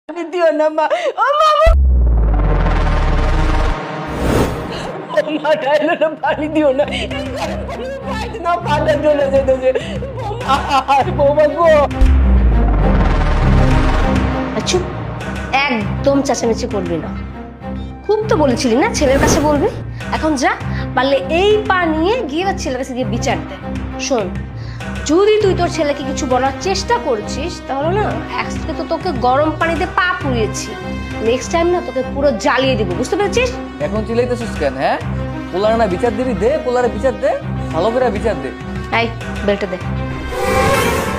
পানি দিও না মা। ও মা, ও মা ডাইলো না, পানি দিও না। না পানি চলে যেতেছে। বৌমা গো। চুপ, একদম চেঁচামেচি করবি না। খুব তো বলেছিলি না ছেলের কাছে বলবি, এখন যা পারলে এই পা নিয়ে গিয়ে ওর ছেলের কাছে গিয়ে বিচার দে। শোন, যদি তুই তোর ছেলেকে কিছু বলার চেষ্টা করছিস তাহলে না আজকে তো তোকে গরম পানিতে পা পুড়িয়েছি, নেক্সট টাইম না তোকে পুরো জ্বালিয়ে দিব, বুঝতে পেরেছিস? এখন চিলাইতেছিস কেন? হ্যাঁ, পোলারে না বিচার দিবি, দে পোলারে বিচার দে, ভালো করে বিচার দে। এই বেলটা দে।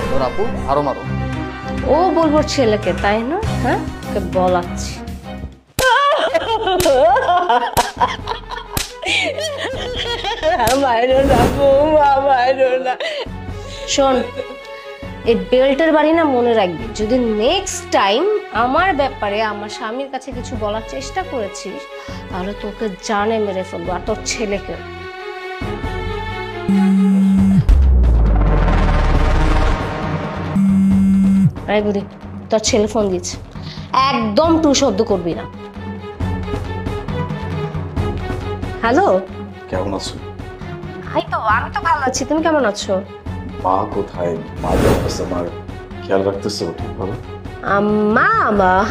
তোর আপু আরো মারো। ও বলবো ছেলেকে, তাই না? হ্যাঁ, ওকে বলাচ্ছি। মাইরো না বৌমা, মাইরো না। শোন, এই বেল্টের বাড়ি না মনে রাখবি, যদি নেক্সট টাইম আমার ব্যাপারে আমার স্বামীর কাছে কিছু বলার চেষ্টা করেছিস তাহলে তোকে জানে মেরে ফেলবো, আর তোর ছেলেকে। আরে বুড়ি, তোর ছেলে ফোন দিচ্ছে, একদম টু শব্দ করবি না। হ্যালো, কেমন আছো? এই তো আমি তো ভালো আছি, তুমি কেমন আছো? মা কোথায়? মা যাচ্ছে, মার খেয়াল রাখতেছো ঠিকভাবে?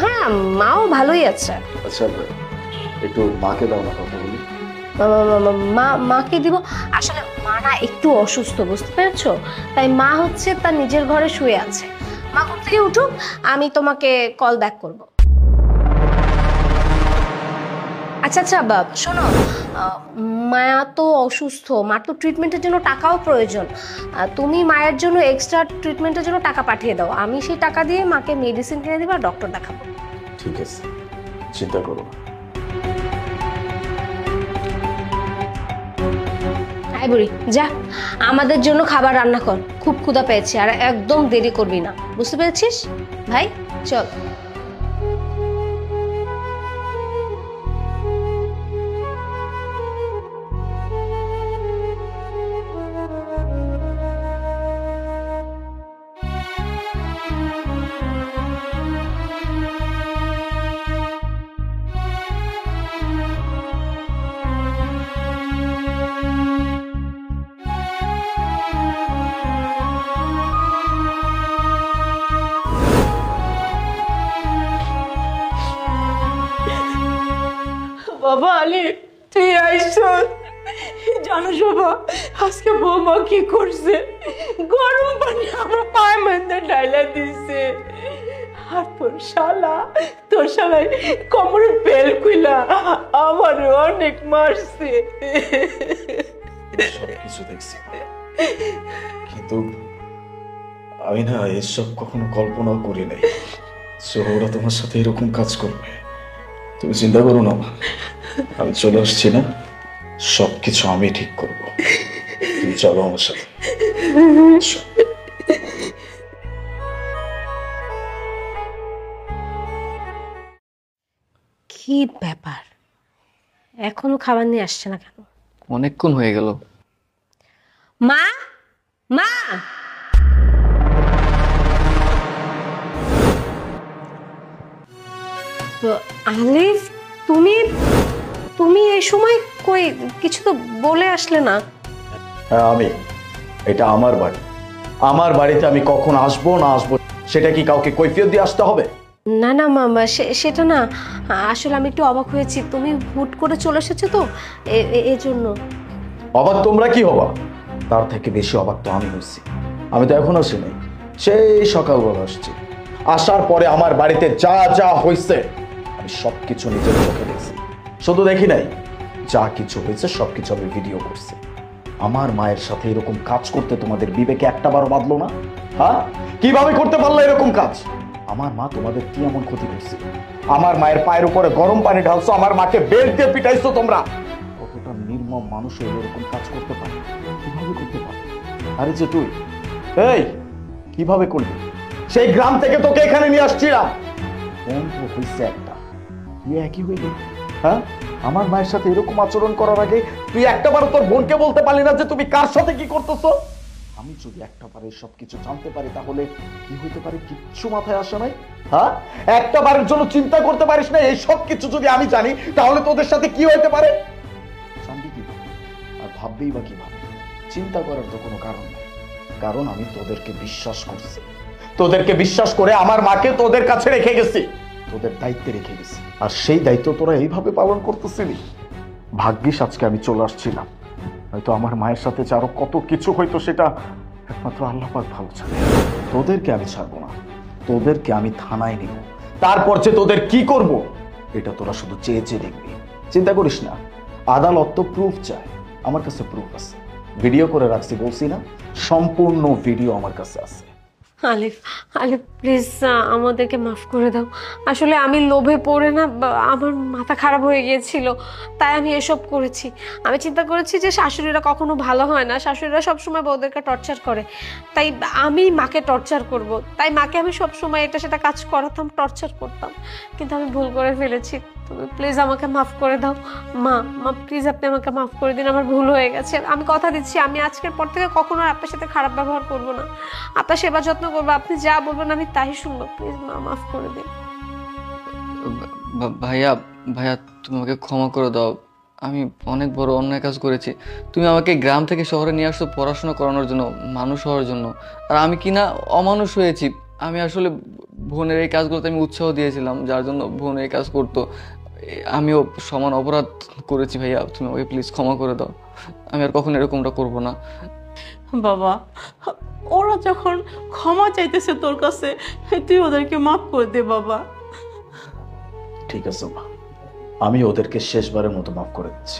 হ্যাঁ, মাও ভালোই আছে। আচ্ছা, একটু মাকে দাও না, কথা বলি। মাকে দিব, আসলে মা না একটু অসুস্থ, বুঝতে পেরেছো? তাই মা হচ্ছে তার নিজের ঘরে শুয়ে আছে। মা ঘুম থেকে উঠুক, আমি তোমাকে কল ব্যাক করব। আচ্ছা আচ্ছা বাব, শোনো, মায়া তো অসুস্থ, মার তো ট্রিটমেন্টের জন্য টাকাও প্রয়োজন। তুমি মায়ের জন্য এক্সট্রা ট্রিটমেন্টের জন্য টাকা পাঠিয়ে দাও, আমি সেই টাকা দিয়ে মাকে মেডিসিন কিনে দিব আর ডক্টর দেখাবো। ঠিক আছে, চিন্তা করো না। হাই বুড়ি, যা আমাদের জন্য খাবার রান্না কর, খুব ক্ষুধা পেয়েছে, আর একদম দেরি করবি না, বুঝতে পেরেছিস ভাই? চল। বাবা আলী, তুই আইস। জানো বাবা, আজকে বৌমা কি করছে? গরম পানি আমার পায়ের মধ্যে ঢাইলা দিছে। আর তোর শালাই কোমরের বেল কইলা আমার অনেক মারছে। সবকিছু দেখছি, কিন্তু আমি না এসব কখনো কল্পনাও করি নাই যে ওরা তোমার সাথে এরকম কাজ করবে। তুমি চিন্তা করো না, আমি চলে আসছি না, সবকিছু আমি ঠিক করবো। তুমি চলো আমার সাথে। কি ব্যাপার, এখনো খাবার নিয়ে আসছে না কেন? অনেকক্ষণ হয়ে গেল। মা, মা, আলিফ, তুমি তুমি এই সময় কই? কিছু তো বলে আসলে না। হ্যাঁ, এটা আমার বাড়ি। আমার বাড়িতে আমি কখন আসবো না আসবো সেটা কি কাউকে কৈফিয়ত দিয়ে আসতে হবে? না না মামা, সেটা না, আসলে আমি একটু অবাক হয়েছি, তুমি হুট করে চলে এসেছো তো এজন্য। অবাক তোমরা কি হবা? তার থেকে বেশি অবাক তো আমি হচ্ছি। আমি তো এখন আসি নাই, সেই সকালবেলা আসছি। আসার পরে আমার বাড়িতে যা যা হয়েছে আমি সবকিছু নিজের চোখে দেখছি। শুধু দেখি নাই, যা কিছু হয়েছে সবকিছু আমি ভিডিও করছি। আমার মায়ের সাথে এরকম কাজ করতে তোমাদের বিবেকে একটাবারও বাঁধলো না? হ্যাঁ, কিভাবে করতে পারলো এরকম কাজ? আমার মা তোমাদের কি এমন ক্ষতি করছে? আমার মায়ের পায়ের উপরে গরম পানি ঢালছো, আমার মাকে বেল্ট দিয়ে পিটাইছো তোমরা। কতটা নির্মম মানুষ এরকম কাজ করতে পারে? কিভাবে করতে পারে? আরে যে তুই, এই কিভাবে করলি? সেই গ্রাম থেকে তোকে এখানে নিয়ে আসছিলাম, বোন তো হয়েছে একটা, তুই একই হইলি। হ্যাঁ, আমার মায়ের সাথে এরকম আচরণ করার আগে তুই একটাবারও তোর বোনকে বলতে পারলি না যে তুমি কার সাথে কি করতেছো? আমি যদি একটা বারে সবকিছু জানতে পারি তাহলে কি হইতে পারে কিচ্ছু মাথায় আসে নাই। হ্যাঁ, একটা বারের জন্য চিন্তা করতে পারিস না এই সব কিছু যদি আমি জানি তাহলে তোদের সাথে কি হইতে পারে? জানবি কি আর ভাববেই বা কিভাবে? চিন্তা করার তো কোনো কারণ নেই, কারণ আমি তোদেরকে বিশ্বাস করছি। তোদেরকে বিশ্বাস করে আমার মাকে তোদের কাছে রেখে গেছি, তোদের দায়িত্বে রেখে গেছি, আর সেই দায়িত্ব তোরা এইভাবে পালন করতেছিলি। ভাগ্যিস আজকে আমি চলে আসছিলাম, হয়তো আমার মায়ের সাথে যে আরো কত কিছু হইতো সেটা একমাত্র আল্লাহ পাক ভালো জানে। তোদেরকে আমি ছাড়বো না, তোদেরকে আমি থানায় নিব, তারপর যে তোদের কি করব এটা তোরা শুধু চেয়ে চেয়ে দেখবি। চিন্তা করিস না, আদালত তো প্রুফ চায়, আমার কাছে প্রুফ আছে, ভিডিও করে রাখছি, বলছি না, সম্পূর্ণ ভিডিও আমার কাছে আছে। আলিফ, আলিফ প্লিজ আমাদেরকে মাফ করে দাও। আসলে আমি লোভে পড়ে না আমার মাথা খারাপ হয়ে গিয়েছিল, তাই আমি এসব করেছি। আমি চিন্তা করেছি যে শাশুড়িরা কখনো ভালো হয় না, শাশুড়িরা সবসময় বউদেরকে টর্চার করে, তাই আমি মাকে টর্চার করব, তাই মাকে আমি সবসময় এটা সেটা কাজ করাতাম, টর্চার করতাম, কিন্তু আমি ভুল করে ফেলেছি। তুমি প্লিজ আমাকে মাফ করে দাও মা, মা প্লিজ আপনি আমাকে মাফ করে দিন, আমার ভুল হয়ে গেছে। আমি কথা দিচ্ছি আমি আজকের পর থেকে কখনো আর আপনার সাথে খারাপ ব্যবহার করব না, আপনার সেবা যত্ন করবো, আপনি যা বলবেন আমি তাই শুনবো। প্লিজ মা মাফ করে দিন। ভাইয়া ভাইয়া তুমি আমাকে ক্ষমা করে দাও, আমি অনেক বড় অন্যায় কাজ করেছি। তুমি আমাকে গ্রাম থেকে শহরে নিয়ে আসছো পড়াশোনা করানোর জন্য, মানুষ হওয়ার জন্য, আর আমি কিনা অমানুষ হয়েছি। আমি আসলে বোনের এই কাজগুলোতে আমি উৎসাহ দিয়েছিলাম, যার জন্য বোন এই কাজ করতো। আমিও সমান অপরাধ করেছি ভাইয়া, তুমি আমাকে প্লিজ ক্ষমা করে দাও, আমি আর কখনো এরকমটা করবো না। বাবা, ওরা যখন ক্ষমা চাইতেছে তোর কাছে, তুই ওদেরকে মাফ করে দে বাবা। ঠিক আছে মা, আমি ওদেরকে শেষবারের মতো মাফ করে দিচ্ছি।